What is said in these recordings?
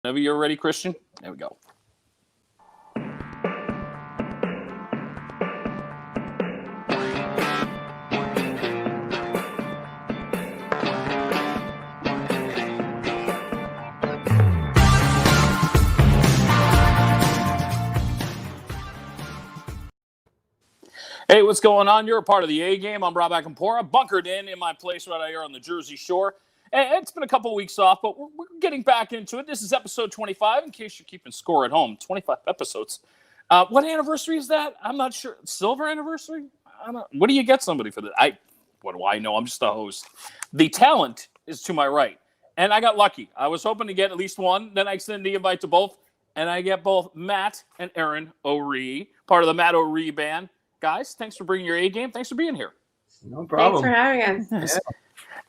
Whenever you're ready, Christian, there we go. Hey, what's going on? You're a part of the A game. I'm Rob Acampora, bunkered in my place right out here on the Jersey Shore. And it's been a couple of weeks off, but we're getting back into it. This is episode 25, in case you're keeping score at home. 25 episodes. What anniversary is that? I'm not sure. Silver anniversary? What do you get somebody for that? What do I know? I'm just a host. The talent is to my right. And I got lucky. I was hoping to get at least one. Then I extended the invite to both. And I get both Matt and Eryn O'Ree, part of the Matt O'Ree band. Guys, thanks for bringing your A game. Thanks for being here. No problem. Thanks for having us. Yeah.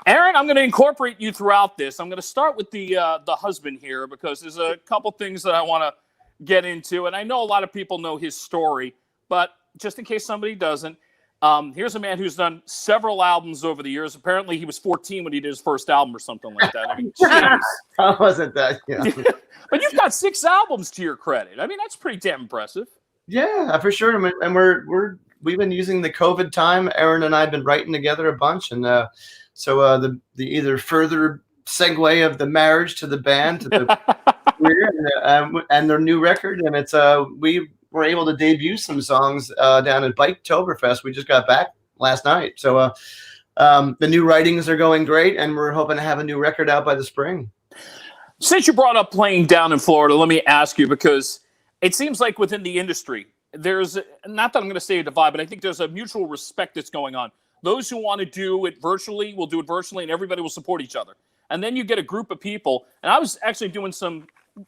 Eryn, I'm going to incorporate you throughout this. I'm going to start with the husband here because there's a couple things that I want to get into. And I know a lot of people know his story, but just in case somebody doesn't, here's a man who's done several albums over the years. Apparently he was 14 when he did his first album or something like that. I mean, How wasn't that? Yeah. But you've got 6 albums to your credit. I mean, that's pretty damn impressive. Yeah, for sure. And we've been using the COVID time. Eryn and I have been writing together a bunch, and so the either further segue of the marriage to the band to the career and their new record, and it's we were able to debut some songs down at Biketoberfest. We just got back last night, so the new writings are going great, and we're hoping to have a new record out by the spring. Since you brought up playing down in Florida, let me ask you, because it seems like within the industry, there's, not that I'm going to say a divide, but I think there's a mutual respect that's going on. Those who want to do it virtually will do it virtually, and everybody will support each other. And then you get a group of people, and I was actually doing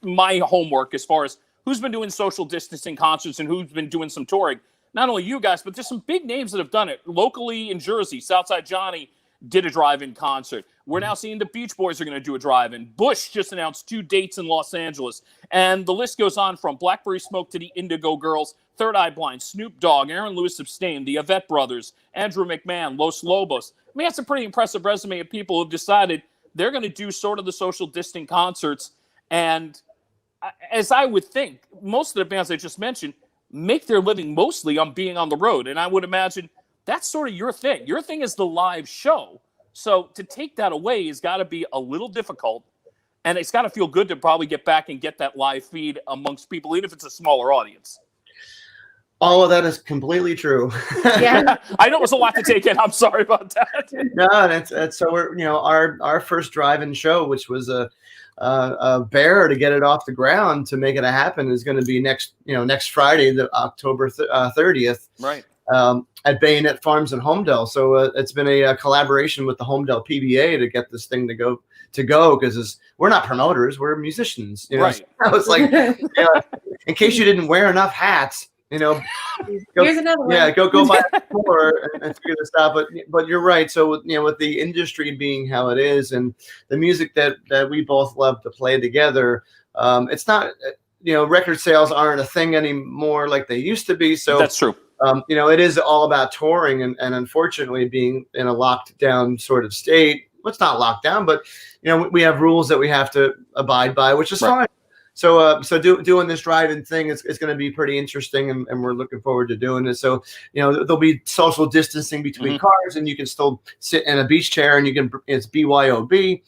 my homework as far as who's been doing social distancing concerts and who's been doing some touring. Not only you guys, but there's some big names that have done it. Locally in Jersey, Southside Johnny did a drive-in concert. We're now seeing the Beach Boys are going to do a drive-in. Bush just announced 2 dates in Los Angeles. And the list goes on from Blackberry Smoke to the Indigo Girls, Third Eye Blind, Snoop Dogg, Aaron Lewis Abstain, the Yvette Brothers, Andrew McMahon, Los Lobos. I mean, that's a pretty impressive resume of people who have decided they're going to do sort of the social distancing concerts. And as I would think, most of the bands I just mentioned make their living mostly on being on the road. And I would imagine that's sort of your thing. Your thing is the live show. So to take that away has got to be a little difficult. And it's got to feel good to probably get back and get that live feed amongst people, even if it's a smaller audience. All of that is completely true. Yeah. I know it was a lot to take in. I'm sorry about that. No, that's so we're our first drive-in show, which was a bear to get it off the ground to make it happen, is going to be next Friday, the October 30th. Right. At Bayonet Farms in Homedale. So it's been a collaboration with the Homedale PBA to get this thing to go because we're not promoters, we're musicians. Right. So I was like, in case you didn't wear enough hats, go, Here's another one. Yeah, go buy more and figure this out. But you're right. So with the industry being how it is, and the music that we both love to play together, it's not record sales aren't a thing anymore like they used to be. So that's true. It is all about touring, and unfortunately being in a locked down sort of state. Well, it's not locked down, but we have rules that we have to abide by, which is fine. So doing this drive-in thing is going to be pretty interesting, and we're looking forward to doing it. So there'll be social distancing between cars, and you can still sit in a beach chair, and it's BYOB.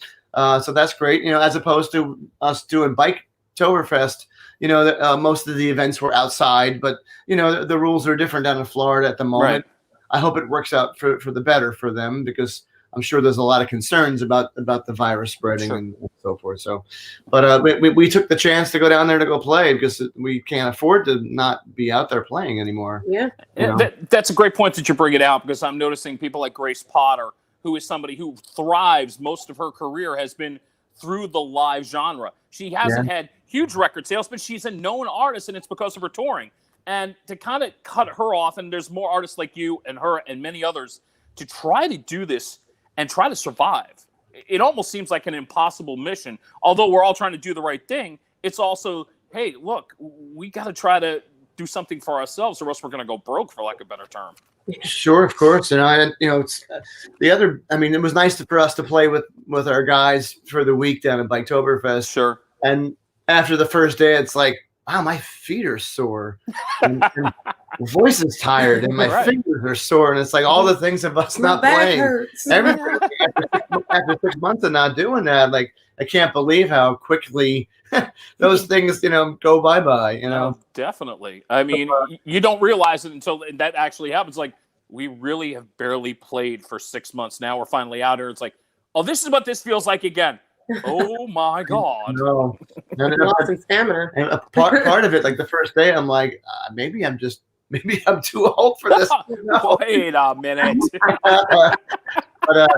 So that's great. As opposed to us doing Biketoberfest. Most of the events were outside, but the rules are different down in Florida at the moment. Right. I hope it works out for the better for them, because I'm sure there's a lot of concerns about the virus spreading and so forth. So, but we took the chance to go down there to go play because we can't afford to not be out there playing anymore. Yeah. That's a great point that you bring it out, because I'm noticing people like Grace Potter, who is somebody who thrives. Most of her career has been through the live genre. She hasn't had huge record sales, but she's a known artist, and it's because of her touring. And to kind of cut her off, and there's more artists like you and her and many others to try to do this and try to survive. It almost seems like an impossible mission. Although we're all trying to do the right thing, it's also, hey, look, we got to try to do something for ourselves, or else we're going to go broke, for lack of a better term. Sure, of course. It's the other. I mean, it was nice for us to play with our guys for the week down at Biketoberfest. Sure. And after the first day, it's like, wow, my feet are sore, and my voice is tired, and my fingers are sore, and it's like all the things of us not playing. Everything after 6 months of not doing that, like I can't believe how quickly those things, go bye. Oh, definitely. I mean, you don't realize it until that actually happens. Like, we really have barely played for 6 months. Now we're finally out here. It's like, oh, this is what this feels like again. Oh my God. No. Lost some stamina. And a part of it, like the first day, I'm like, maybe I'm too old for this. Wait a minute. But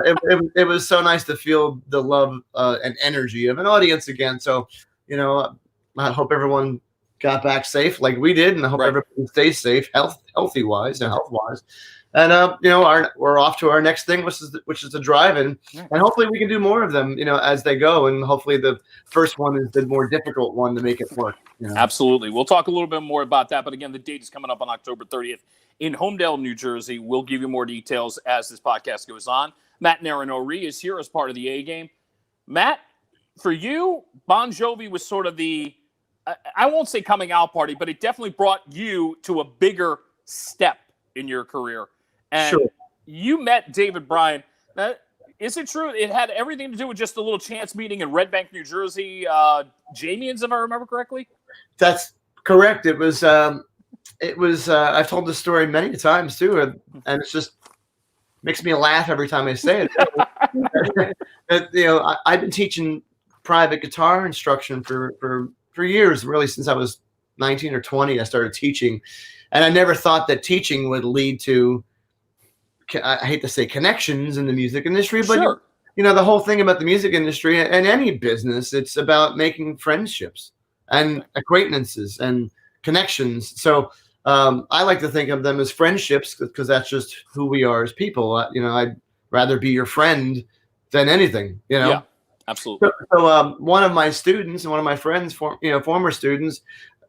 it was so nice to feel the love and energy of an audience again. So, I hope everyone got back safe like we did, and I hope everybody stays safe, healthy wise and health wise. And we're off to our next thing, which is the drive-in, and hopefully we can do more of them, as they go. And hopefully the first one is the more difficult one to make it work. Absolutely, we'll talk a little bit more about that. But again, the date is coming up on October 30th in Homedale, New Jersey. We'll give you more details as this podcast goes on. Matt and Eryn O'Ree is here as part of the A Game. Matt, for you, Bon Jovi was sort of the, I won't say coming out party, but it definitely brought you to a bigger step in your career. And you met David Bryan. Is it true it had everything to do with just a little chance meeting in Red Bank, New Jersey, Jamian's, if I remember correctly? That's correct. It was I've told this story many times too, and it's just makes me laugh every time I say it. I've been teaching private guitar instruction for years, really since I was 19 or 20. I started teaching, and I never thought that teaching would lead to, I hate to say, connections in the music industry, but the whole thing about the music industry and any business, it's about making friendships and acquaintances and connections. So I like to think of them as friendships because that's just who we are as people. I'd rather be your friend than anything. Yeah, absolutely. So one of my students and one of my friends, former students,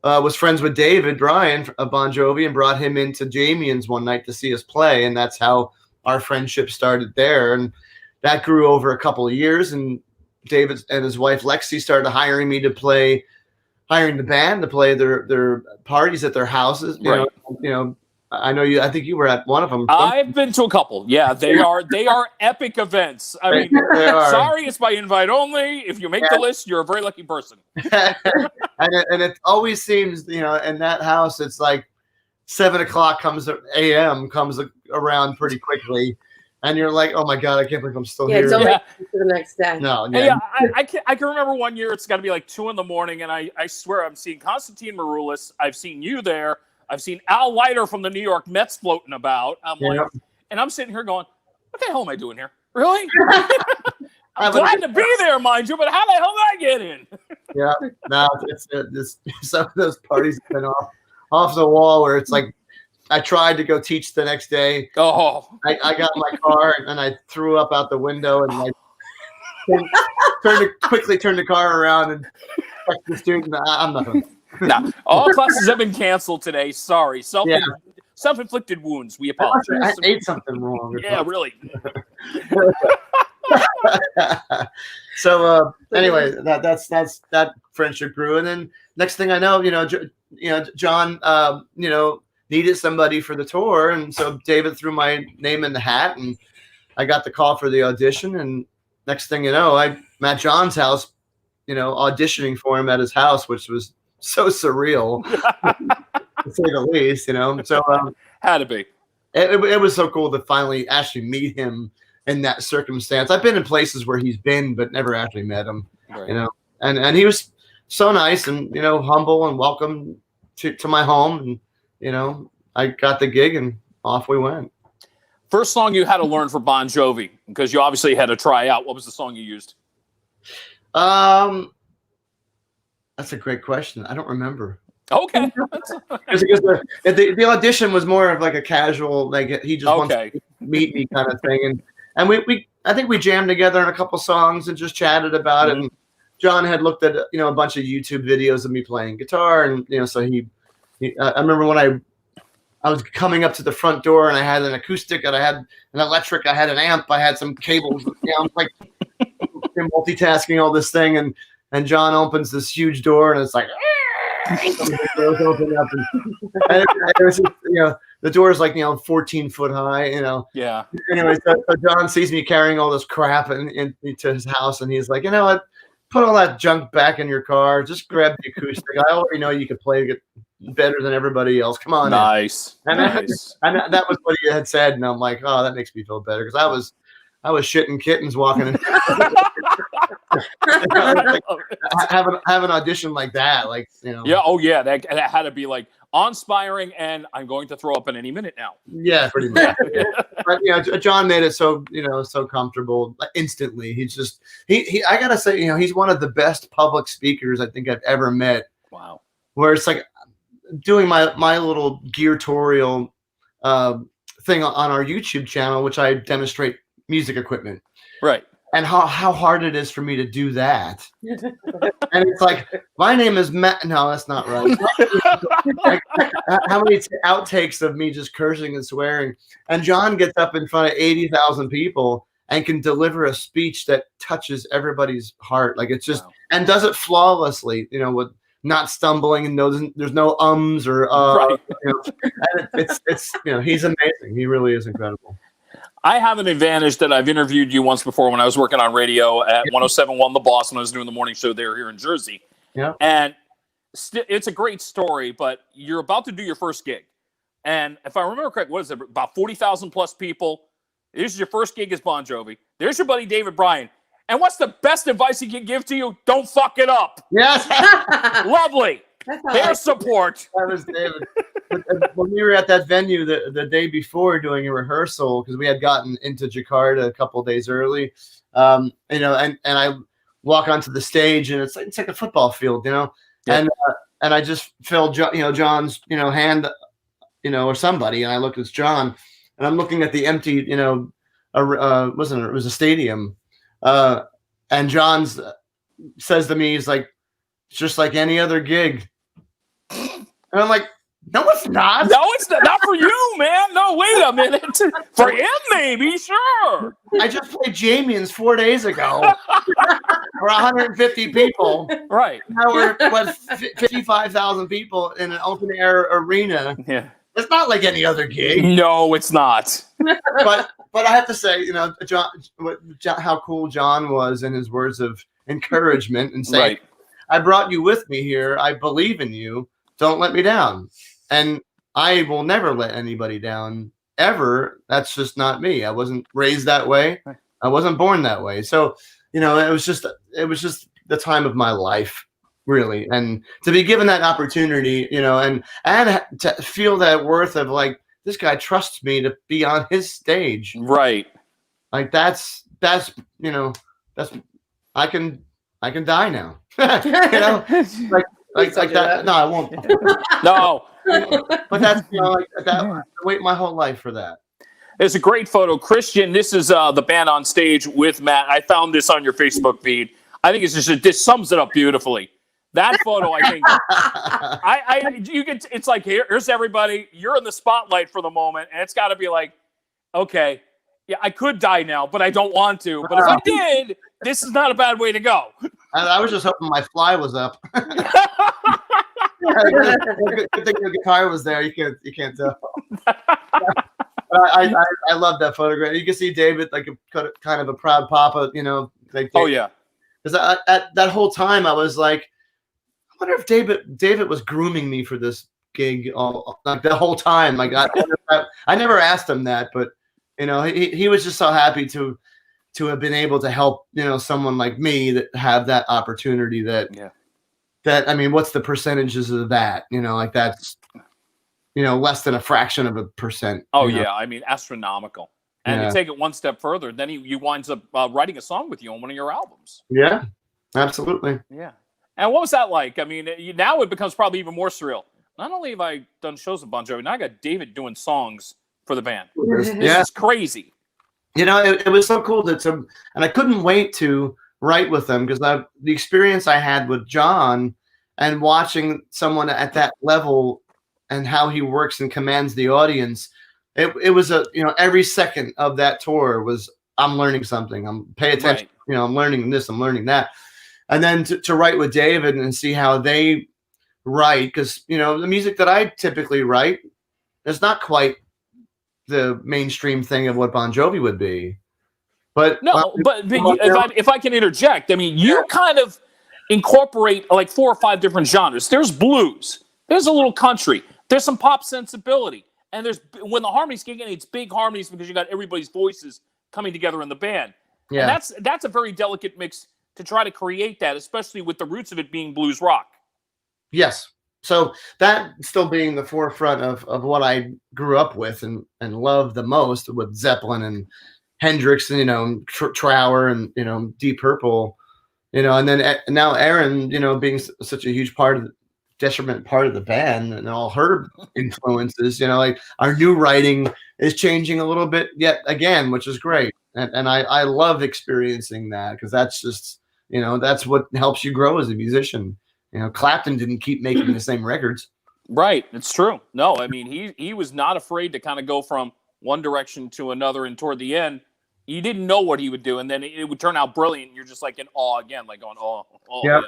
was friends with David Bryan of Bon Jovi and brought him into Jamian's one night to see us play, and that's how our friendship started there. And that grew over a couple of years, and David and his wife Lexi started hiring me to play, hiring the band to play their parties at their houses. I know you. I think you were at one of them. I've been to a couple. Yeah, they are epic events. I mean, sorry, it's by invite only. If you make the list, you're a very lucky person. and it always seems, in that house, it's like 7 o'clock a.m. comes around pretty quickly, and you're like, oh my God, I can't believe I'm still here. It's only to the next day. No, I can remember one year. It's got to be like 2 a.m, and I swear I'm seeing Konstantin Maroulis. I've seen you there. I've seen Al Leiter from the New York Mets floating about. I'm like, and I'm sitting here going, what the hell am I doing here? Really? I'm glad to be there, mind you, but how the hell did I get in? Yeah, no, it's some of those parties have been off the wall where it's like, I tried to go teach the next day. Oh, I got in my car and I threw up out the window and quickly turned the car around and checked the student. I'm nothing. No, all classes have been canceled today. Sorry. Self-inflicted wounds. We apologize. I ate something wrong. Yeah, really. So anyway, that friendship grew, and then next thing I know, John, needed somebody for the tour, and so David threw my name in the hat, and I got the call for the audition, and next thing you know, I'm at John's house, auditioning for him at his house, which was so surreal, to say the least, So had to be. It was so cool to finally actually meet him in that circumstance. I've been in places where he's been, but never actually met him. Right. And he was so nice and humble and welcome to my home, and I got the gig and off we went. First song you had to learn for Bon Jovi, because you obviously had to try out. What was the song you used? That's a great question. I don't remember. Okay. Because the audition was more of like a casual, like he just wants to meet me kind of thing. And we I think we jammed together on a couple songs and just chatted about it. And John had looked at, a bunch of YouTube videos of me playing guitar. And, so he I remember when I was coming up to the front door and I had an acoustic and I had an electric, I had an amp, I had some cables, I'm like multitasking all this thing. And and John opens this huge door, and it's like, the doors open up, and it was just, the door is like 14 foot high, Yeah. Anyway, so John sees me carrying all this crap into his house, and he's like, you know what? Put all that junk back in your car. Just grab the acoustic. I already know you can play it better than everybody else. Come on. Nice. And Nice. that was what he had said, and I'm like, oh, that makes me feel better, because I was shitting kittens walking in. have an audition like that, Yeah. Oh, yeah. That had to be like awe-inspiring, and I'm going to throw up in any minute now. Yeah, pretty much. But John made it so so comfortable instantly. He's just I gotta say, he's one of the best public speakers I think I've ever met. Wow. Where it's like doing my little gear-torial thing on our YouTube channel, which I demonstrate music equipment. Right. And how hard it is for me to do that. And it's like, my name is Matt. No, that's not right. How many outtakes of me just cursing and swearing? And John gets up in front of 80,000 people and can deliver a speech that touches everybody's heart. Like, it's just, wow. And does it flawlessly, with not stumbling, and there's no ums or right. And it's he's amazing. He really is incredible. I have an advantage that I've interviewed you once before when I was working on radio at 107.1 The Boss when I was doing the morning show there here in Jersey. Yeah. And it's a great story, but you're about to do your first gig. And if I remember correct, what is it? About 40,000 plus people. This is your first gig as Bon Jovi. There's your buddy David Bryan. And what's the best advice he can give to you? Don't fuck it up. Yes. Lovely. Their support. That was David. When we were at that venue the day before doing a rehearsal, because we had gotten into Jakarta a couple of days early, and I walk onto the stage, and it's like a football field, Yeah. And I just felt John's hand, or somebody, and I looked at John, and I'm looking at the empty, it was a stadium, and John says to me, he's like, it's just like any other gig. And I'm like, no, it's not. No, it's not for you, man. No, wait a minute. For him, maybe, sure. I just played Jamie's 4 days ago for 150 people. Right. Now we're 55,000 people in an open air arena. Yeah. It's not like any other gig. No, it's not. But I have to say, John, how cool John was in his words of encouragement and saying, right. I brought you with me here. I believe in you. Don't let me down. And I will never let anybody down, ever. That's just not me. I wasn't raised that way. I wasn't born that way. So, it was just the time of my life, really. And to be given that opportunity, and to feel that worth of like, this guy trusts me to be on his stage. Right. Like that's I can die now. Like that. No, I won't. No. But that's I wait my whole life for that. It's a great photo. Christian, this is the band on stage with Matt. I found this on your Facebook feed. I think this sums it up beautifully. That photo, I think, it's like, here's everybody. You're in the spotlight for the moment, and it's got to be like, okay, yeah, I could die now, but I don't want to. But if I did, this is not a bad way to go. I was just hoping my fly was up. Good thing the guitar was there. You can't tell. I love that photograph. You can see David like kind of a proud papa, Like oh yeah. Because at that whole time I was like, I wonder if David was grooming me for this gig like the whole time. Like I never asked him that, but he was just so happy to have been able to help someone like me that have that opportunity. That I mean, what's the percentages of that? Like that's less than a fraction of a percent. Oh yeah, I mean astronomical. And to take it one step further, then he winds up writing a song with you on one of your albums. Yeah, absolutely. Yeah. And what was that like? I mean, now it becomes probably even more surreal. Not only have I done shows with Bon Jovi, now I got David doing songs for the band. This is crazy. It was so cool and I couldn't wait to write with them because the experience I had with John and watching someone at that level and how he works and commands the audience, it was every second of that tour was I'm learning something. I'm paying attention. Right. I'm learning this. I'm learning that. and then to write with David and see how they write, because the music that I typically write is not quite the mainstream thing of what Bon Jovi would be. But if I can interject, I mean, you kind of incorporate like 4 or 5 different genres. There's blues, there's a little country, there's some pop sensibility, and there's when the harmonies kick in, it's big harmonies because you got everybody's voices coming together in the band. Yeah, and that's a very delicate mix to try to create that, especially with the roots of it being blues rock. Yes. So that still being the forefront of what I grew up with and loved the most, with Zeppelin and Hendrix and Trower and Deep Purple, and then now Eryn, being such a huge detriment part of the band, and all her influences, like our new writing is changing a little bit yet again, which is great, and I love experiencing that, because that's just that's what helps you grow as a musician. Clapton didn't keep making the same records. Right. It's true. No, I mean, he was not afraid to kind of go from one direction to another, and toward the end, you didn't know what he would do, and then it would turn out brilliant. You're just like in awe again, like going, yeah.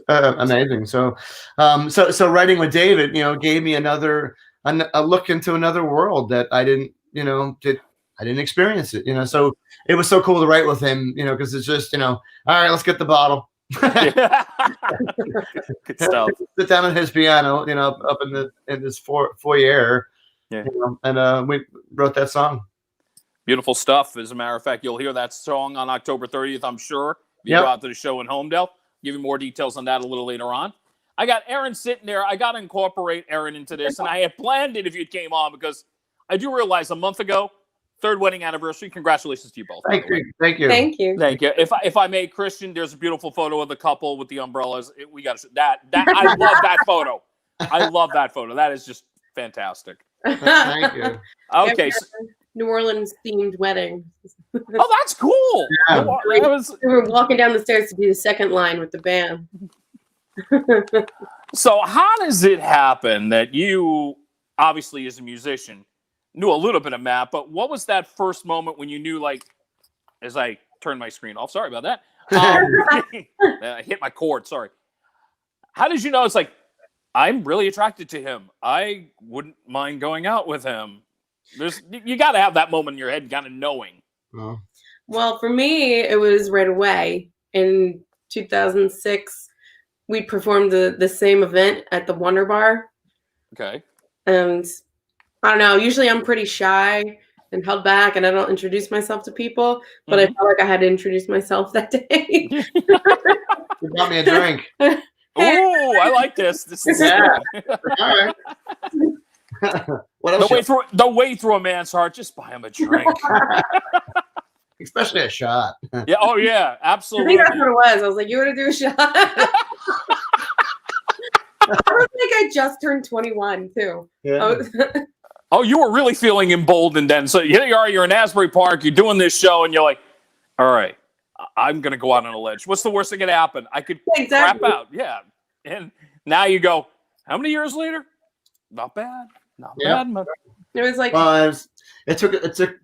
Amazing. So writing with David, gave me a look into another world that I didn't, I didn't experience it, so it was so cool to write with him, because it's just, all right, let's get the bottle. Good stuff. Sit down at his piano, up in this foyer, and we wrote that song. Beautiful stuff. As a matter of fact, you'll hear that song on October 30th, I'm sure. If you go out to the show in Homedale, give you more details on that a little later on. I got Eryn sitting there. I got to incorporate Eryn into this, and I had planned it if you came on, because I do realize a month ago, 3rd wedding anniversary. Congratulations to you both. Thank you. Thank you. If I may, Christian, there's a beautiful photo of the couple with the umbrellas. We got that. I love that photo. I love that photo. That is just fantastic. Thank you. Okay. New Orleans themed wedding. Oh, that's cool. Yeah. We were walking down the stairs to do the second line with the band. So how does it happen that you, obviously as a musician, knew a little bit of Matt, but what was that first moment when you knew, like, as I turned my screen off, sorry about that. I hit my cord, sorry. How did you know it's like, I'm really attracted to him, I wouldn't mind going out with him? You got to have that moment in your head kind of knowing. Oh. Well, for me, it was right away. In 2006, we performed the same event at the Wonder Bar. Okay. And I don't know, usually I'm pretty shy and held back, and I don't introduce myself to people, but I felt like I had to introduce myself that day. You got me a drink. Oh, I like this. This is all right. What else? The way through a man's heart, just buy him a drink. Especially a shot. Yeah. Oh, yeah. Absolutely. I think that's what it was. I was like, you want to do a shot? I was like, I just turned 21 too. Yeah. Oh, you were really feeling emboldened then. So here you are, you're in Asbury Park, you're doing this show, and you're like, all right, I'm going to go out on a ledge. What's the worst that could happen? I could crap out. Yeah. And now you go, how many years later? Not bad. Not bad. It was like, it took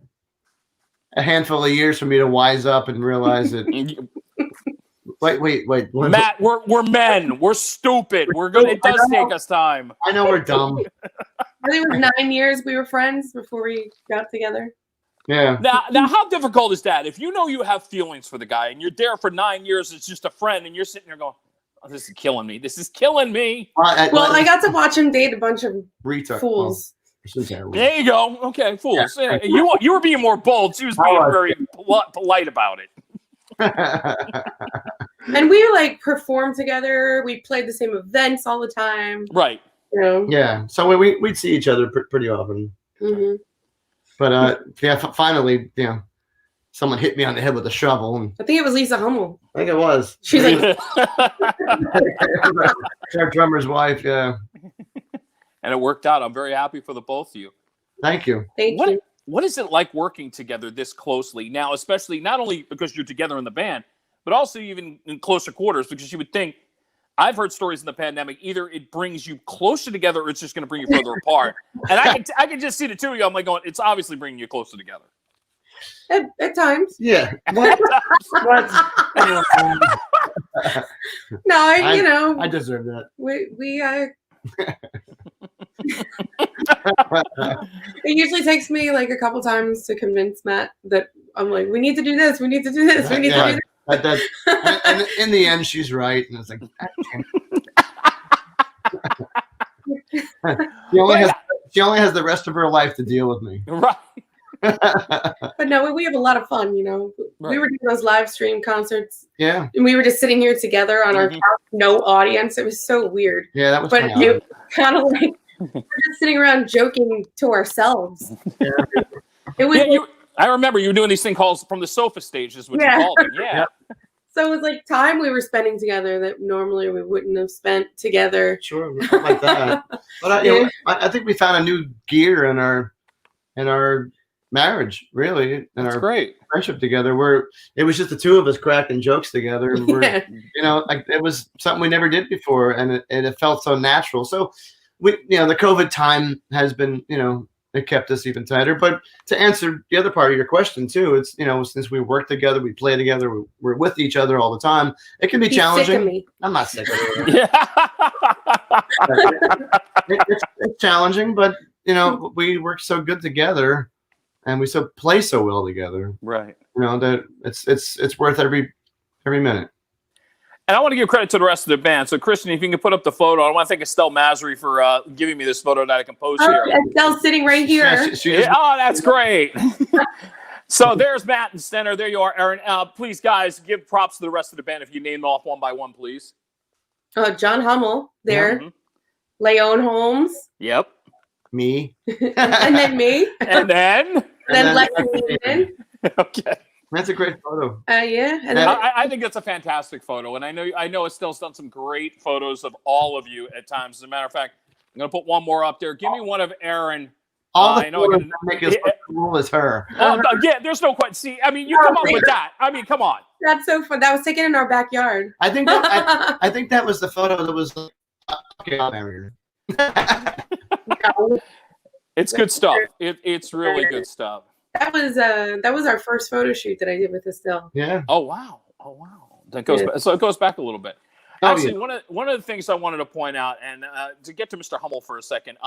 a handful of years for me to wise up and realize that. Wait. Matt, we're men. We're stupid. We're good. It does take us time. I know we're dumb. I think it was 9 years we were friends before we got together. Yeah. Now, how difficult is that? If you know you have feelings for the guy and you're there for 9 years, it's just a friend, and you're sitting there going, "Oh, this is killing me. This is killing me." I got to watch him date a bunch of fools. There you go. Okay, fools. Yeah. You were being more bold. She was being very polite about it. And we performed together. We played the same events all the time. Right. Yeah. So we'd see each other pretty often. Mm-hmm. But finally, someone hit me on the head with a shovel. And I think it was Lisa Hummel. I think it was. She's like, our drummer's wife. Yeah. And it worked out. I'm very happy for the both of you. Thank you. Thank you. What is it like working together this closely now, especially not only because you're together in the band, but also even in closer quarters? Because you would think, I've heard stories in the pandemic, either it brings you closer together or it's just going to bring you further apart. And I can just see the two of you. I'm like going, it's obviously bringing you closer together. At times. Yeah. No, I deserve that. It usually takes me like a couple times to convince Matt that I'm like, we need to do this. We need to do this. We need to do this. And in the end, she's right. And it's like, she only has the rest of her life to deal with me. Right. But no, we have a lot of fun, Right. We were doing those live stream concerts. Yeah. And we were just sitting here together on our couch, no audience. It was so weird. Yeah, that was But it was kind of like we're just sitting around joking to ourselves. Yeah. It was I remember you were doing these things called from the sofa stage, is what you called them. Yeah. So it was like time we were spending together that normally we wouldn't have spent together. Sure, like that. But I think we found a new gear in our marriage, really, and our great friendship together. Where it was just the two of us cracking jokes together, and like it was something we never did before, and it felt so natural. So we, the COVID time has been, it kept us even tighter. But to answer the other part of your question too, it's since we work together, we play together, we're with each other all the time. It can be challenging. Sick of me. I'm not sick of you. Yeah. It's challenging, but we work so good together, and we play so well together. Right. That it's worth every minute. And I want to give credit to the rest of the band. So, Christian, if you can put up the photo, I want to thank Estelle Masry for giving me this photo that I can post here. Estelle's sitting right here. Oh, that's great. So there's Matt and Stenner. There you are, Eryn. Please, guys, give props to the rest of the band if you name them off one by one, please. John Hummel there. Mm-hmm. Leon Holmes. Yep. Me. And then me. And then Lexington. Okay. That's a great photo. Yeah. And I think it's a fantastic photo. And I know Estelle's done some great photos of all of you at times. As a matter of fact, I'm going to put one more up there. Give me one of Eryn. All the photos that make us cool as her. Yeah, there's no question. See, I mean, you come up with that. I mean, come on. That's so fun. That was taken in our backyard. I think that was the photo that was It's good stuff. It's really good stuff. That was our first photo shoot that I did with Estelle. Yeah. Oh wow. That goes back, so it goes back a little bit. Actually, one of the things I wanted to point out, and to get to Mr. Hummel for a second,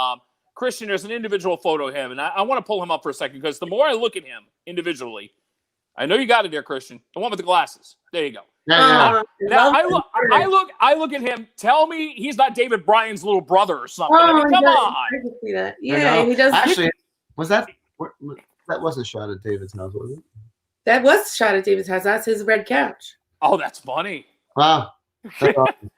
Christian, there's an individual photo of him, and I want to pull him up for a second because the more I look at him individually, I know you got it there, Christian. The one with the glasses. There you go. Yeah. Now I look at him. Tell me he's not David Bryan's little brother or something. I mean, come on. I can see that. Yeah, he does. Actually, that wasn't shot at David's house, was it? That was shot at David's house. That's his red couch. Oh, that's funny. Wow. That's awesome.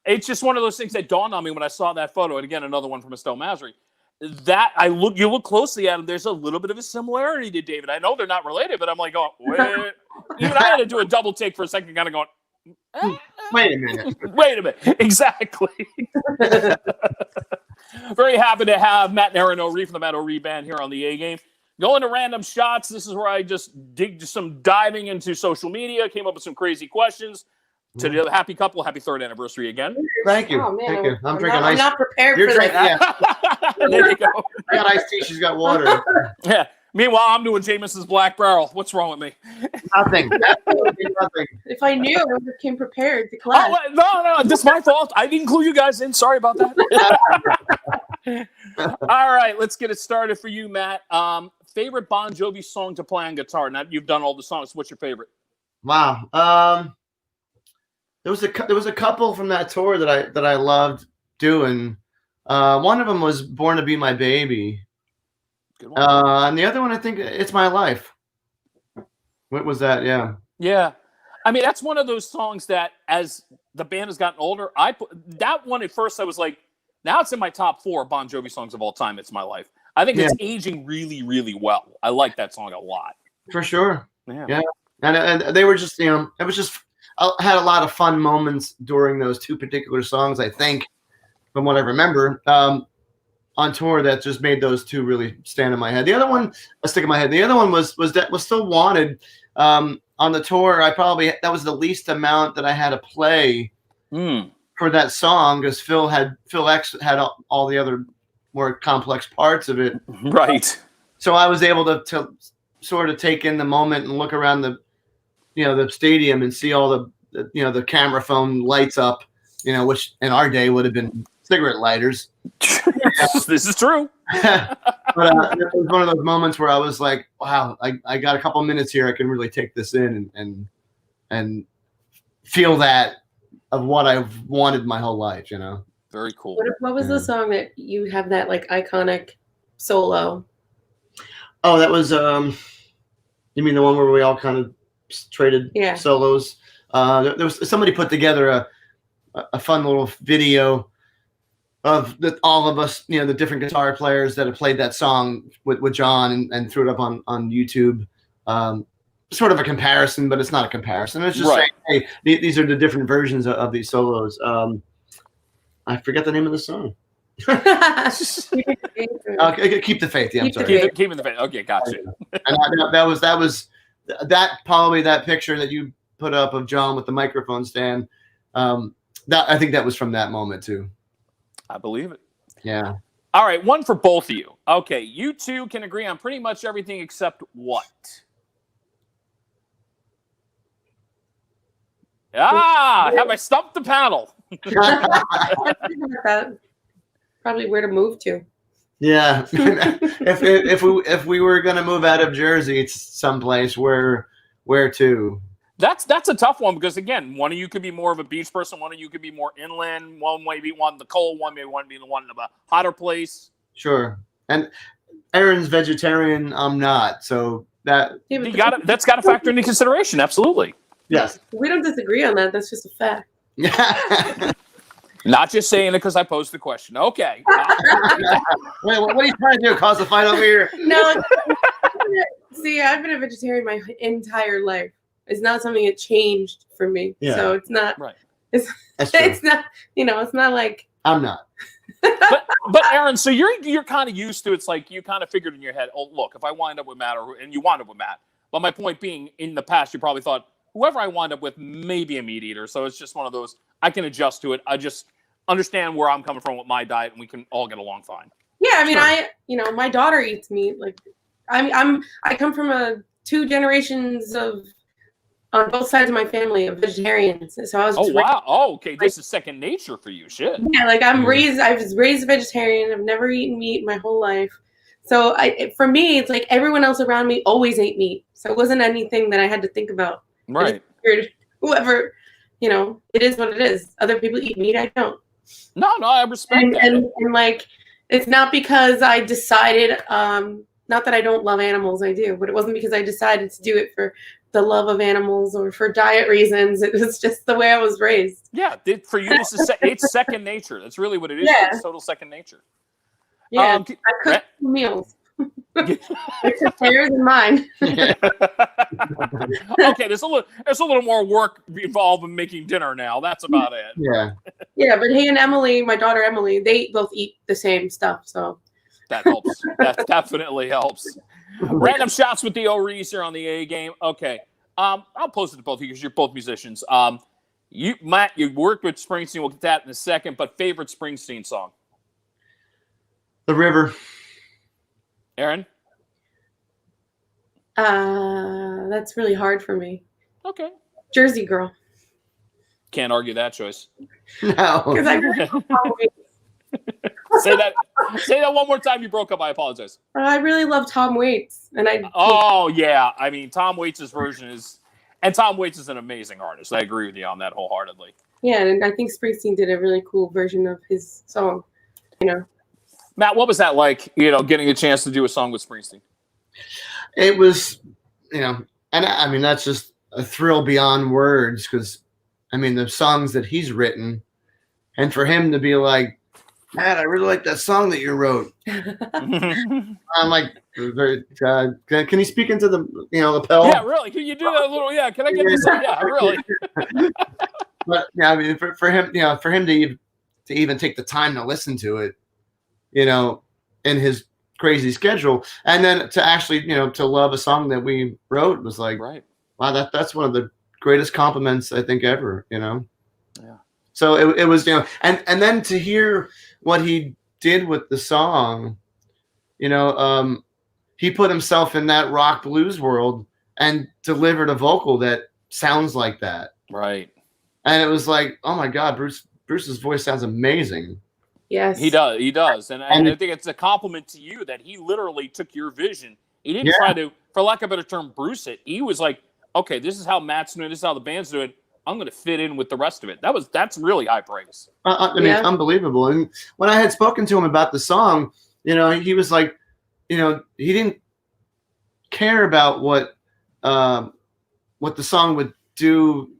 It's just one of those things that dawned on me when I saw that photo. And again, another one from Estelle Masry. That you look closely at him, there's a little bit of a similarity to David. I know they're not related, but I'm like, oh, wait. Even I had to do a double take for a second, kind of going, wait a minute. Wait a minute. Exactly. Very happy to have Matt and Eryn O'Ree from the Matt O'Ree Band here on the A Game. Going to random shots. This is where I just dig some diving into social media, came up with some crazy questions. To the happy couple, happy 3rd anniversary again. Thank you. Oh, man, Thank you. I'm I'm not prepared for that. Yeah. There you go. I got iced tea. She's got water. Yeah. Meanwhile, I'm doing Jameson's Black Barrel. What's wrong with me? Nothing. Nothing. If I knew, I would have came prepared to class. Oh, no. This is my fault. I didn't clue you guys in. Sorry about that. All right. Let's get it started for you, Matt. Favorite Bon Jovi song to play on guitar? Now, you've done all the songs. What's your favorite? Wow. There was a couple from that tour that I loved doing. One of them was "Born to Be My Baby," good one. And the other one, I think, "It's My Life." What was that? Yeah. Yeah, I mean that's one of those songs that, as the band has gotten older, that one at first I was like, now it's in my top 4 Bon Jovi songs of all time. "It's My Life." I think it's aging really, really well. I like that song a lot. For sure. Yeah. And they were just, it was just. I had a lot of fun moments during those 2 particular songs, I think, from what I remember, on tour that just made those 2 really stand in my head. The other one, stick in my head. The other one was Still Wanted. On the tour, that was the least amount that I had to play for that song because Phil X had all the other more complex parts of it. Right. So I was able to sort of take in the moment and look around the stadium and see all the the camera phone lights up, which in our day would have been cigarette lighters. This is true. But it was one of those moments where I was like, wow, I got a couple minutes here. I can really take this in and feel that of what I've wanted my whole life, Very cool. What was the song that you have that like iconic solo? Oh, that was you mean the one where we all kind of traded solos? There was somebody put together a fun little video of all of us, the different guitar players that have played that song with John and threw it up on YouTube. Sort of a comparison, but it's not a comparison. It's just saying, hey, these are the different versions of these solos. I forget the name of the song. Keep the faith. Yeah, I'm sorry. Keeping the faith. Okay, gotcha. And that was probably that picture that you put up of John with the microphone stand. I think that was from that moment too. I believe it. Yeah. All right, one for both of you. Okay, you two can agree on pretty much everything except what? Have I stumped the panel? Probably where to move to. Yeah. if we were gonna move out of Jersey, it's someplace where to. That's a tough one because again, one of you could be more of a beach person, one of you could be more inland, one maybe want the cold, one maybe want to be the one of a hotter place. Sure. And Eryn's vegetarian, I'm not, so that's got to factor into consideration. Absolutely. Yes. We don't disagree on that. That's just a fact. Not just saying it because I posed the question. Okay. Wait, what are you trying to do? Cause a fight over here? No. See, I've been a vegetarian my entire life. It's not something that changed for me. Yeah. So it's not. Right. It's not. It's not like. I'm not. but Eryn, so you're kind of used to. It's like you kind of figured in your head. Oh, look, if I wind up with Matt, and you wind up with Matt. But my point being, in the past, you probably thought whoever I wind up with may be a meat eater. So it's just one of those. I can adjust to it. I just understand where I'm coming from with my diet, and we can all get along fine. Yeah, I mean, my daughter eats meat. Like, I come from 2 generations of. On both sides of my family of vegetarians, so I was. Oh wow! Oh, okay. This is second nature for you. Shit. Yeah, like I was raised vegetarian. I've never eaten meat my whole life, so for me, it's like everyone else around me always ate meat, so it wasn't anything that I had to think about. Right. Whoever, it is what it is. Other people eat meat. I don't. No, I respect that. And like, it's not because I decided. Not that I don't love animals, I do, but it wasn't because I decided to do it for the love of animals or for diet reasons. It was just the way I was raised. Yeah, for you, this is it's second nature. That's really what it is. Yeah. It's total second nature. Yeah, I cook 2 meals. It's theirs and mine. Okay, there's a little more work involved in making dinner now. That's about it. Yeah. Yeah, but he and Emily, my daughter Emily, they both eat the same stuff, so. That helps. That definitely helps. Random shots with the O'Rees here on the A game. Okay. I'll pose it to both of you because you're both musicians. Matt, you worked with Springsteen. We'll get that in a second. But favorite Springsteen song? The River. Eryn? That's really hard for me. Okay. Jersey Girl. Can't argue that choice. No. Because I really Say that one more time. You broke up. I apologize. I really love Tom Waits, and Oh yeah, I mean Tom Waits' version is, and Tom Waits is an amazing artist. I agree with you on that wholeheartedly. Yeah, and I think Springsteen did a really cool version of his song. Matt, what was that like? Getting a chance to do a song with Springsteen. It was, and I mean that's just a thrill beyond words because, I mean the songs that he's written, and for him to be like. Matt, I really like that song that you wrote. I'm like, can you speak into the lapel? Yeah, really. Can you do that a little? Yeah, can I get this? Yeah, really. But yeah, I mean, for him, for him to even take the time to listen to it, in his crazy schedule, and then to actually, to love a song that we wrote was like, right. Wow, that's one of the greatest compliments I think ever. Yeah. So it was, and then to hear what he did with the song, he put himself in that rock blues world and delivered a vocal that sounds like that. Right. And it was like, oh my God, Bruce's voice sounds amazing. Yes. He does. And I think it's a compliment to you that he literally took your vision. He didn't try to, for lack of a better term, Bruce it. He was like, okay, this is how Matt's doing it, this is how the band's doing it. I'm going to fit in with the rest of it. That's really high praise. I mean, it's unbelievable. And when I had spoken to him about the song, he was like, he didn't care about what the song would do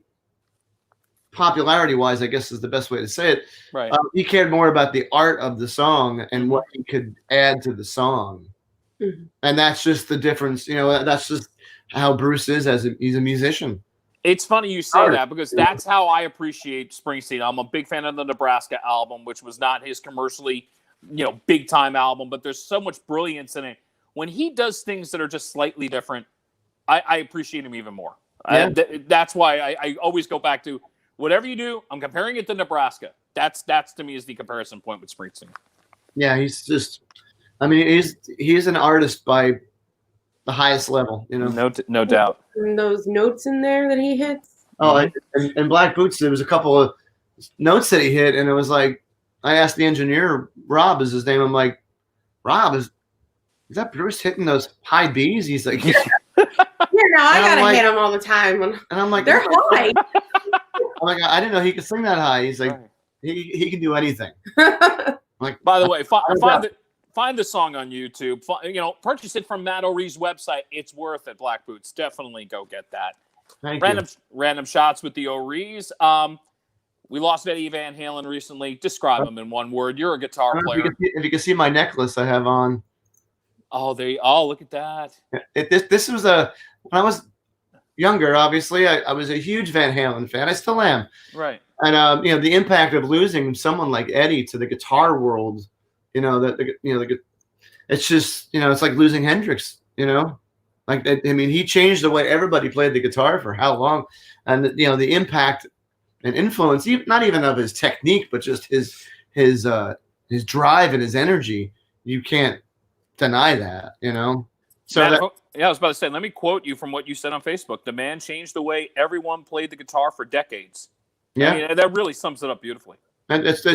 popularity-wise, I guess is the best way to say it. Right. He cared more about the art of the song and what he could add to the song. Mm-hmm. And that's just the difference. That's just how Bruce is he's a musician. It's funny you say that because that's how I appreciate Springsteen. I'm a big fan of the Nebraska album, which was not his commercially, big time album, but there's so much brilliance in it. When he does things that are just slightly different, I appreciate him even more. Yeah. That's why I always go back to whatever you do, I'm comparing it to Nebraska. That's to me is the comparison point with Springsteen. Yeah, he's just, he's an artist by the highest level, No doubt. And those notes in there that he hits. Oh, and Black Boots, there was a couple of notes that he hit, and it was like, I asked the engineer, Rob is his name. I'm like, Rob, is that Bruce hitting those high B's? He's like, yeah. I gotta hit him all the time. And I'm like, they're high. I'm like, I didn't know he could sing that high. He's like, he can do anything. Like, by the way, find the song on YouTube. Purchase it from Matt O'Ree's website. It's worth it. Black Boots, definitely go get that. Thank you. Random shots with the O'Rees. We lost Eddie Van Halen recently. Describe him in one word. You're a guitar player. If you can see my necklace I have on. Oh, look at that. This was when I was younger, obviously, I was a huge Van Halen fan. I still am. Right. And the impact of losing someone like Eddie to the guitar world, it's just, it's like losing Hendrix, like, he changed the way everybody played the guitar for how long. And, the impact and influence, not even of his technique, but just his drive and his energy. You can't deny that, So Matt, I was about to say, let me quote you from what you said on Facebook. The man changed the way everyone played the guitar for decades. Yeah. That really sums it up beautifully. And it's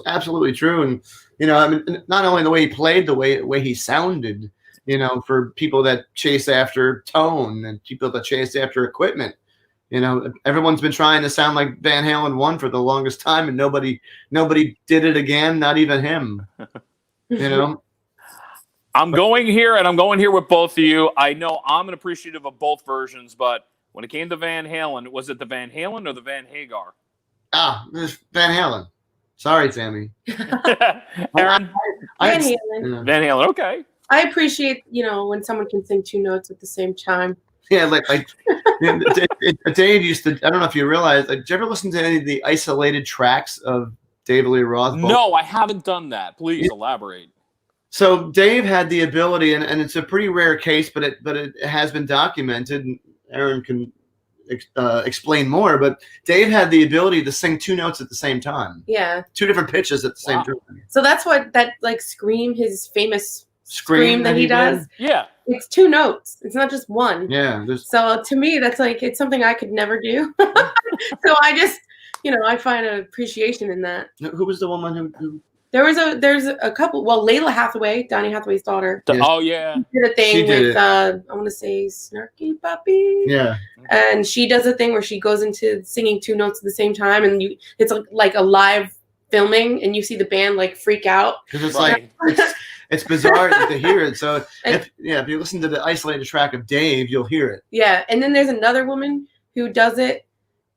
absolutely true. And, not only the way he played, the way he sounded, for people that chase after tone and people that chase after equipment. Everyone's been trying to sound like Van Halen 1 for the longest time, and nobody did it again, not even him. I'm going here with both of you. I know I'm an appreciative of both versions, but when it came to Van Halen, was it the Van Halen or the Van Hagar? It's Van Halen. Sorry, Sammy. Eryn? Van Halen. Van Halen, okay. I appreciate, when someone can sing two notes at the same time. Yeah, like Dave used to. I don't know if you realize. Did you ever listen to any of the isolated tracks of David Lee Roth? No, I haven't done that. Please elaborate. So Dave had the ability, and it's a pretty rare case, but it has been documented. And Eryn can explain more. But Dave had the ability to sing two notes at the same time. Yeah, two different pitches at the same time. So that's what that Scream, his famous Scream that he does. Yeah. It's two notes. It's not just one. Yeah. So to me, that's it's something I could never do. So I just, I find an appreciation in that. Who was the woman who? There's a couple. Well, Layla Hathaway, Donny Hathaway's daughter. Oh yeah. She did a thing with I want to say Snarky Puppy. Yeah. And she does a thing where she goes into singing two notes at the same time, and it's like a live filming, and you see the band freak out. Because it's it's bizarre to hear it. So if you listen to the isolated track of Dave, you'll hear it. Yeah, and then there's another woman who does it.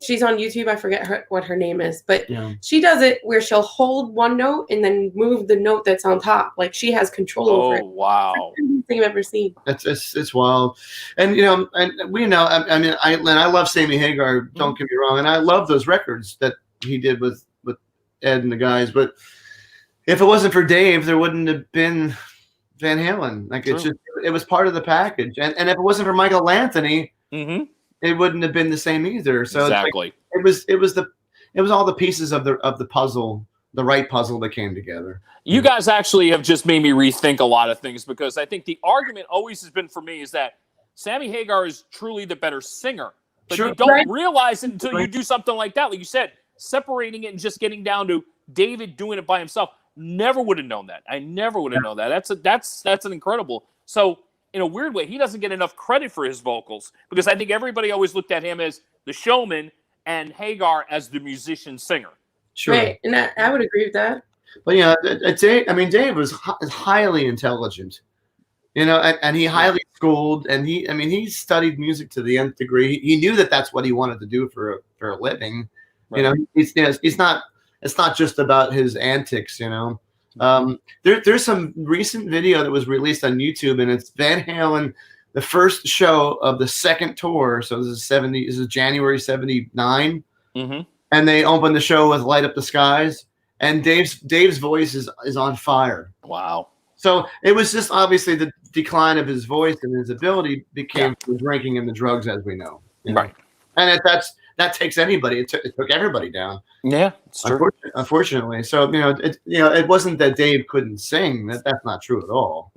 She's on YouTube. I forget what her name is, but she does it where she'll hold one note and then move the note that's on top. Like she has control over it. Oh wow! Thing I've ever seen. It's wild, and and we know. I love Sammy Hagar. Don't get me wrong, and I love those records that he did with Ed and the guys, but. If it wasn't for Dave, there wouldn't have been Van Halen. It was part of the package. And if it wasn't for Michael Anthony, it wouldn't have been the same either. So exactly. It was all the pieces of the puzzle, the right puzzle that came together. You guys actually have just made me rethink a lot of things, because I think the argument always has been for me is that Sammy Hagar is truly the better singer. But Sure. you don't Right. realize it until you do something like that. Like you said, separating it and just getting down to David doing it by himself. Never would have known that. I never would have known that. That's an incredible. So in a weird way, he doesn't get enough credit for his vocals because I think everybody always looked at him as the showman and Hagar as the musician singer. Sure. Right, and I would agree with that. But yeah, Dave was highly intelligent, and he highly schooled, and he studied music to the nth degree. He knew that that's what he wanted to do for a living. Right. He's not. It's not just about his antics. There's some recent video that was released on YouTube, and it's Van Halen, the first show of the second tour. So this is January '79, and they opened the show with "Light Up the Skies." And Dave's voice is on fire. Wow. So it was just obviously the decline of his voice and his ability became the drinking and the drugs, as we know. Right. And that takes anybody. It took everybody down. Yeah, it's true. Unfortunately. So it wasn't that Dave couldn't sing. That's not true at all.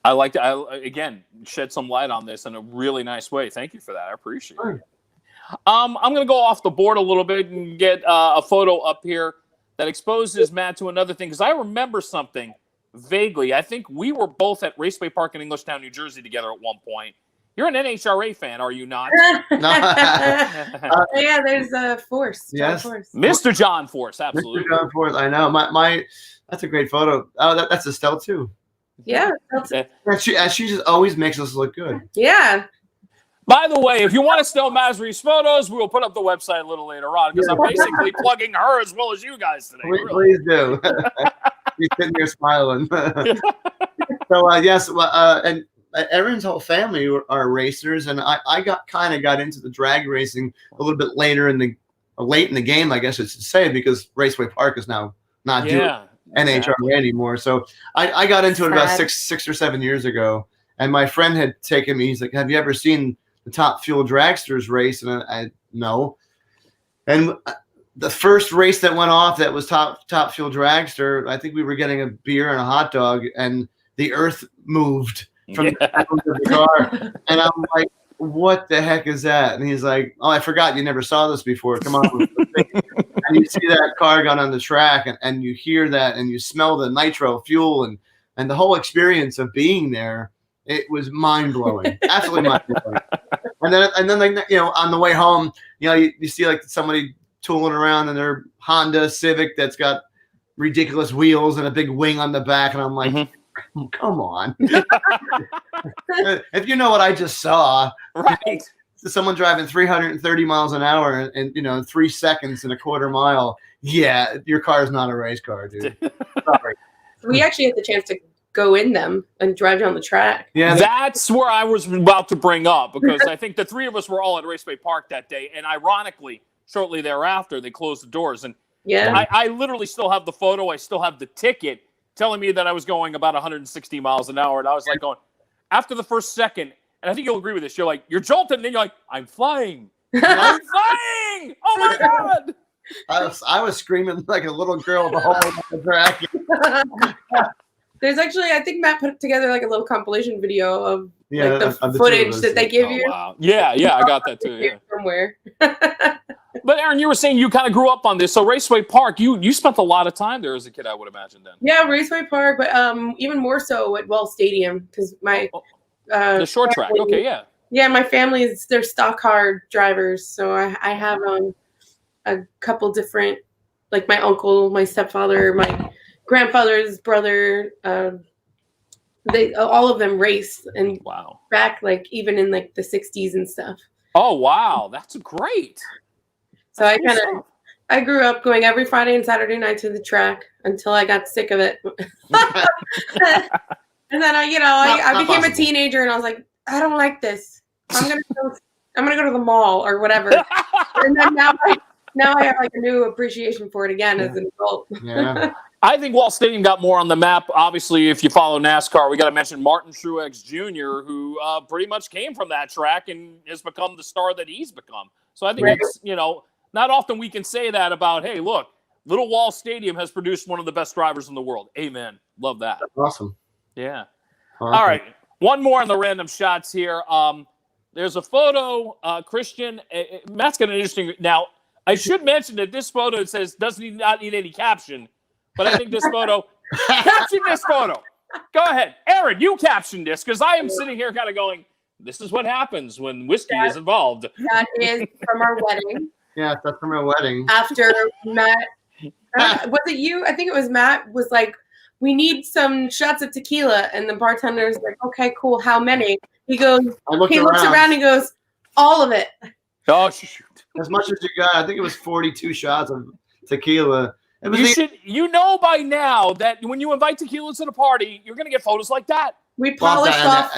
I like to again shed some light on this in a really nice way. Thank you for that. I appreciate it. I'm going to go off the board a little bit and get a photo up here that exposes Matt to another thing, because I remember something vaguely. I think we were both at Raceway Park in Englishtown, New Jersey together at one point. You're an NHRA fan, are you not? Yeah, there's Force. Yes. Force. Mr. John Force, absolutely. Mr. John Force, I know. My that's a great photo. Oh, that's Estelle too. Yeah. She just always makes us look good. Yeah. By the way, if you want to steal Masri's photos, we will put up the website a little later on, because I'm basically plugging her as well as you guys today. Please do. You're sitting here smiling. So yes, and Eryn's whole family are racers, and I got into the drag racing a little bit late in the game, I guess I should say, because Raceway Park is now not doing NHRA anymore. So I got into it about six or 7 years ago, and my friend had taken me. He's like, "Have you ever seen the Top Fuel Dragsters race?" And I no. And the first race that went off that was Top Fuel Dragster, I think we were getting a beer and a hot dog, and the earth moved from the back of the car. And I'm like, "What the heck is that?" And he's like, "Oh, I forgot you never saw this before. Come on." And you see that car got on the track, and you hear that, and you smell the nitro fuel, and the whole experience of being there. It was mind blowing, absolutely mind blowing. And then like on the way home, you see like somebody tooling around in their Honda Civic that's got ridiculous wheels and a big wing on the back, and I'm like, come on. If you know what I just saw, right? Someone driving 330 miles an hour and 3 seconds in a quarter mile. Yeah, your car is not a race car, dude. Sorry. We actually had the chance to go in them and drive down the track. Yeah, that's where I was about to bring up, because I think the three of us were all at Raceway Park that day, and ironically, shortly thereafter, they closed the doors. And I literally still have the photo. I still have the ticket telling me that I was going about 160 miles an hour, and I was like going, after the first second, and I think you'll agree with this, you're jolted, and then you're like, I'm flying. I'm flying! Oh my God! I was screaming like a little girl the whole way down the track. There's actually, I think Matt put together like a little compilation video of the footage that they give you. Wow. Yeah, I got that too. Yeah. Somewhere. But Eryn, you were saying you kind of grew up on this. So Raceway Park, you spent a lot of time there as a kid, I would imagine then. Yeah, Raceway Park, but even more so at Wells Stadium, because my the short track. Okay, yeah. Yeah, my family they're stock car drivers, so I have a couple different, like my uncle, my stepfather, my grandfather's brother, they all of them raced, and back like even in like the 60s and stuff. Oh wow, that's great. So I grew up going every Friday and Saturday night to the track until I got sick of it. And then I became a teenager, and I was like, I don't like this. I'm gonna go to the mall or whatever. And then now I have like a new appreciation for it again as an adult. Yeah. I think Walt Stadium got more on the map. Obviously, if you follow NASCAR, we got to mention Martin Truex Jr., who pretty much came from that track and has become the star that he's become. So I think it's, not often we can say that about, hey, look, Little Wall Stadium has produced one of the best drivers in the world. Amen. Love that. That's awesome. Yeah. Awesome. All right. One more on the random shots here. There's a photo, Christian. Matt's got an interesting. Now, I should mention that this photo says not need any caption, but I think this photo caption this photo. Go ahead, Eryn. You caption this because I am sitting here kind of going, "This is what happens when whiskey is involved." That is from our wedding. Yeah, that's from our wedding. After Matt, was it you? I think it was Matt. Was like, we need some shots of tequila, and the bartender's like, "Okay, cool. How many?" He goes. He looks around and goes, "All of it." Oh shoot! As much as you got. I think it was 42 shots of tequila. You know by now that when you invite tequila to the party, you're going to get photos like that. We polished off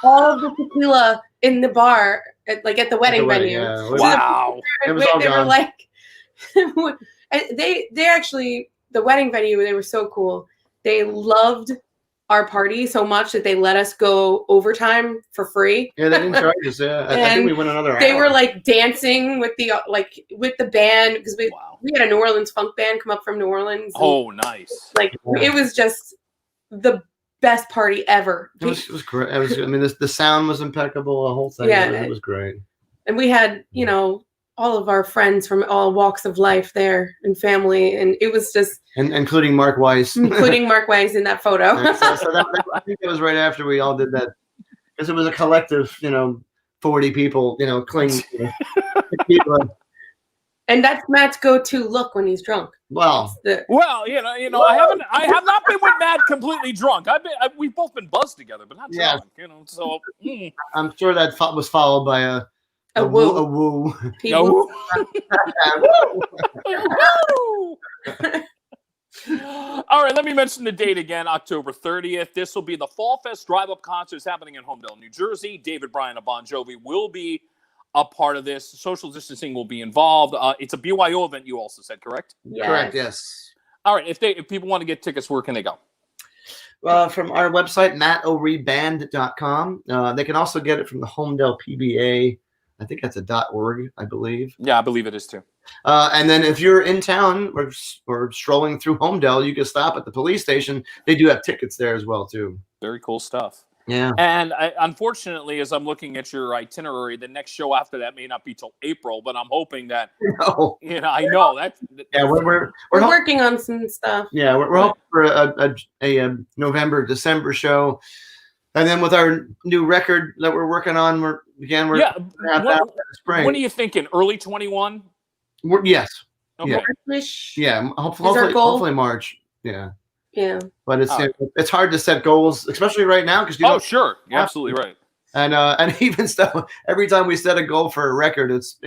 all of the tequila in the bar, at the wedding venue. Yeah. Wow. It was all they gone. were like, they actually, the wedding venue, they were so cool. They loved our party so much that they let us go overtime for free. Yeah, they didn't charge us. Yeah, I think we went another hour. They were like dancing with the band because we had a New Orleans funk band come up from New Orleans. Oh, nice! It was just the best party ever. It was great. The sound was impeccable. The whole thing. Yeah, it was great. And we had all of our friends from all walks of life there and family, and it was just including Mark Weiss, in that photo. I think it was right after we all did that because it was a collective, 40 people, clinging to tequila. And that's Matt's go-to look when he's drunk. Well, I have not been with Matt completely drunk. We've both been buzzed together, but not drunk. So I'm sure that was followed by a woo. A woo. No. All right, let me mention the date again, October 30th. This will be the Fall Fest Drive-Up Concerts happening in Homedale, New Jersey. David Bryan of Bon Jovi will be a part of this. Social distancing will be involved. It's a BYO event, you also said, correct? Yes. Correct, yes. All right, if people want to get tickets, where can they go? From our website, mattoreband.com. They can also get it from the Homedale PBA. I think that's .org, I believe. Yeah, I believe it is too. And then if you're in town or strolling through Homedale, you can stop at the police station. They do have tickets there as well, too. Very cool stuff. Yeah. And unfortunately, as I'm looking at your itinerary, the next show after that may not be till April, but I'm hoping that, I know that. Yeah, we're working on some stuff. Yeah, we're hoping for a November, December show. And then with our new record that we're working on, we're spring. When are you thinking? Early 21? Yes. Okay. Yeah. Hopefully March. Yeah. Yeah. But it's hard to set goals, especially right now, because sure, you're absolutely right. And even stuff. Every time we set a goal for a record, it's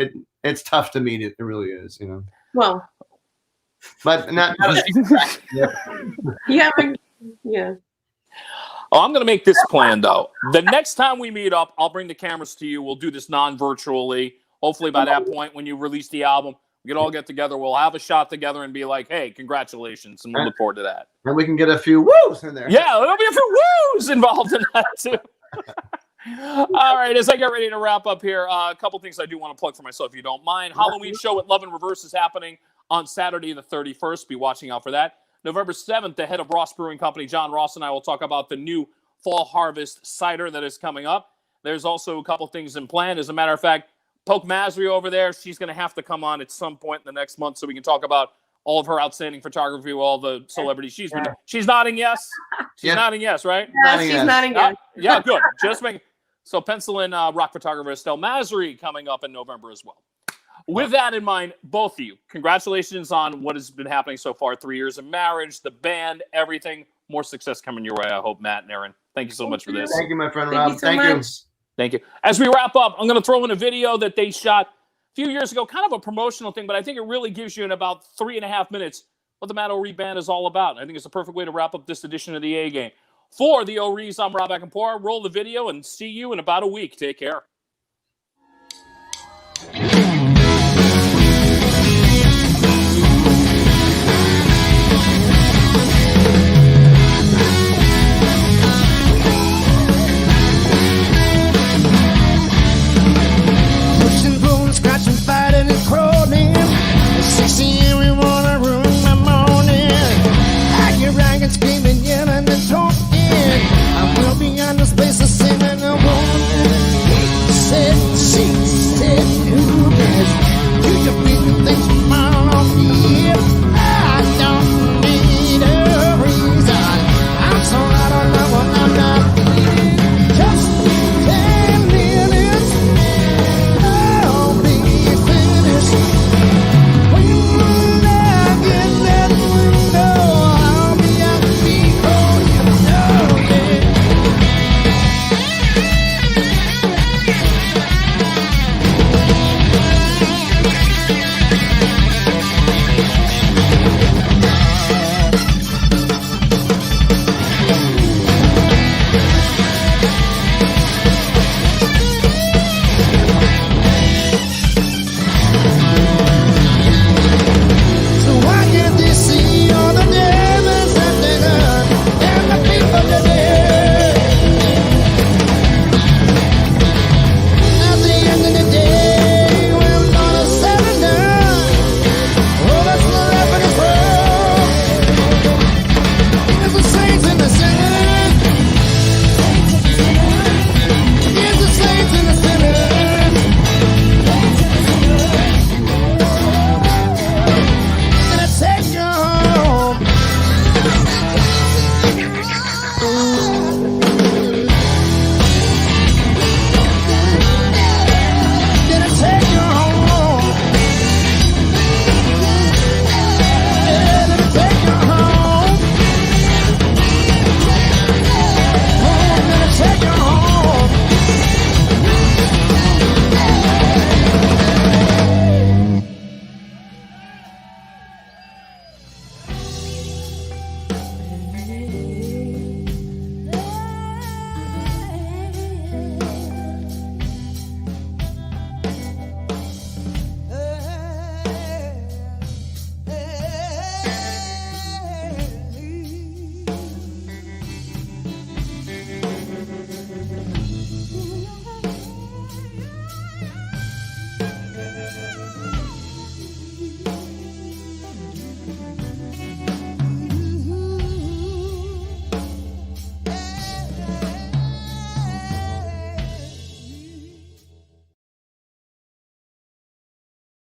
tough to meet it. It really is, Well. But not. Yeah. Yeah. Oh, I'm going to make this plan, though. The next time we meet up, I'll bring the cameras to you. We'll do this non-virtually. Hopefully by that point, when you release the album, we can all get together. We'll have a shot together and be like, hey, congratulations. And we'll look forward to that. And we can get a few woos in there. Yeah, there'll be a few woos involved in that, too. All right, as I get ready to wrap up here, a couple things I do want to plug for myself, if you don't mind. Halloween show at Love in Reverse is happening on Saturday the 31st. Be watching out for that. November 7th, the head of Ross Brewing Company, John Ross, and I will talk about the new Fall Harvest cider that is coming up. There's also a couple things in plan. As a matter of fact, Poke Masri over there, she's going to have to come on at some point in the next month so we can talk about all of her outstanding photography with all the celebrities. She's nodding yes? She's nodding yes, right? Yeah, she's nodding yes. Yeah, good. So pencil in rock photographer Estelle Masri coming up in November as well. With that in mind, both of you, congratulations on what has been happening so far. 3 years of marriage, the band, everything. More success coming your way, I hope, Matt and Eryn. Thank you so much for this. Thank you, my friend Rob. Thank you. Thank you. As we wrap up, I'm going to throw in a video that they shot a few years ago, kind of a promotional thing, but I think it really gives you in about 3.5 minutes what the Matt O'Ree Band is all about. I think it's a perfect way to wrap up this edition of the A Game. For the O'Rees, I'm Rob Acampora. Roll the video and see you in about a week. Take care.